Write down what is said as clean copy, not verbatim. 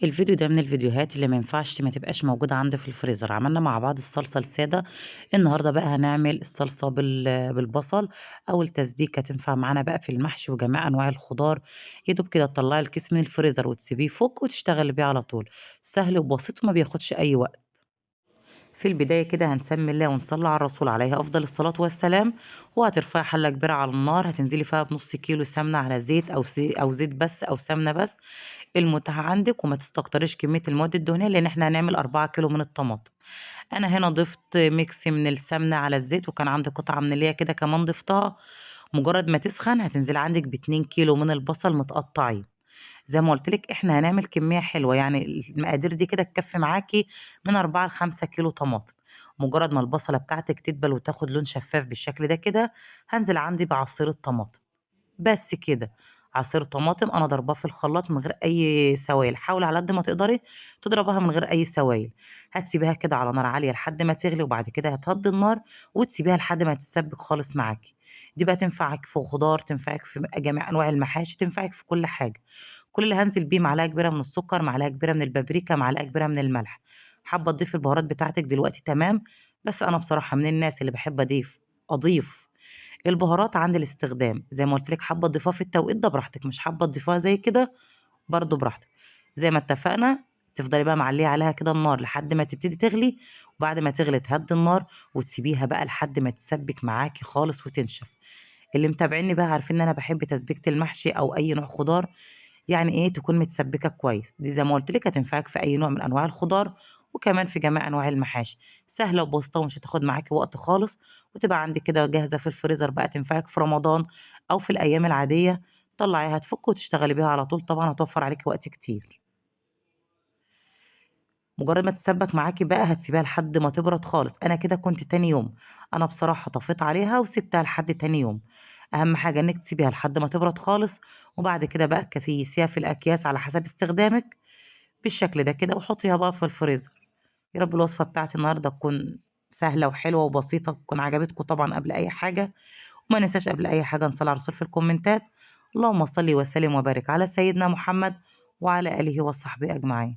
الفيديو ده من الفيديوهات اللي ما ينفعش ما تبقاش موجودة عندي في الفريزر. عملنا مع بعض الصلصة السادة. النهارده بقى هنعمل الصلصة بالبصل أو التسبيكة، تنفع معانا بقى في المحشي وجميع أنواع الخضار. يا دوب كده تطلعي الكيس من الفريزر وتسيبيه يفك وتشتغلي بيه على طول. سهل وبسيط وما بياخدش أي وقت. في البداية كده هنسمي الله ونصلي على الرسول عليه أفضل الصلاة والسلام. وهترفعي حلة كبيرة على النار، هتنزلي فيها بنص كيلو سمنة على زيت أو زيت بس أو سمنة بس، المتاح عندك. وما تستكتريش كمية المواد الدهنية لأن احنا هنعمل 4 كيلو من الطماطم. أنا هنا ضفت ميكس من السمنة على الزيت، وكان عندي قطعة من اللي هي كده كمان ضفتها. مجرد ما تسخن هتنزل عندك ب2 كيلو من البصل متقطعين. زي ما قُلت لِك إحنا هنعمل كمية حلوة، يعني المقادير دي كده تكفّي معاكِ من 4 ل5 كيلو طماطم. مجرّد ما البصلة بتاعتِك تدبل وتاخد لون شفاف بالشكل ده كده، هانزل عندي بعصير الطماطم، بس كده. عصير طماطم أنا ضارباه في الخلاط من غير أي سوايل، حاولي على قد ما تقدري تضربيها من غير أي سوايل. هتسيبيها كده على نار عالية لحد ما تغلي، وبعد كده هتهدّي النار وتسيبيها لحد ما تتسبِّك خالص معاكِ. دي بقى تنفعِك في خضار، تنفعِك في جميع أنواع المحاشي، تنفعِك في كل حاجة. كل اللي هانزل بيه معلقة كبيرة من السكر، معلقة كبيرة من البابريكا، معلقة كبيرة من الملح. حابة تضيفي البهارات بتاعتِك دلوقتي تمام، بس أنا بصراحة من الناس اللي باحب أضيف البهارات عند الاستخدام. زي ما قُلت لِك، حابة تضيفيها في التوقيت ده براحتك، مش حابة تضيفيها زي كده برضه براحتك. زي ما اتفقنا، تفضلي بقى معلية عليها كده النار لحد ما تبتدي تغلي، وبعد ما تغلي تهدّي النار وتسيبيها بقى لحد ما تتسبِّك معاكِ خالص وتنشف. اللي متابعينّي بقى عارفين إن أنا باحب تسبيكة المحشي أو أي نوع خضار، يعني إيه، تكون متسبِّكة كويس. دي زي ما قُلت لِك هتنفعِك في أي نوع من أنواع الخضار، وكمان في جميع أنواع المحاشي. سهلة وبسيطة ومش هتاخد معاكِ وقت خالص، وتبقى عندِك كده جاهزة في الفريزر بقى، تنفعِك في رمضان أو في الأيام العادية. طلّعيها تفُك وتشتغلي بيها على طول، طبعًا هتوفّر عليكِ وقت كتير. مجرد ما تتسبّك معاكِ بقى هتسيبيها لحد ما تبرد خالص. أنا كده كنت تاني يوم، أنا بصراحة طفيت عليها وسِبتها لحد تاني يوم. أهم حاجة إنِّك تسيبيها لحد ما تبرد خالص، وبعد كده بقى كيسيها في الأكياس على حسب استخدامِك بالشكل ده كده، وحطيها بقى في الفريزر. يا رب الوصفة بتاعتي النهارده تكون سهلة وحلوة وبسيطة، تكون عجبتكم طبعًا قبل أي حاجة. وما ننساش قبل أي حاجة نصلي على الرسول في الكومنتات. اللهم صل وسلم وبارك على سيدنا محمد وعلى آله وصحبه أجمعين.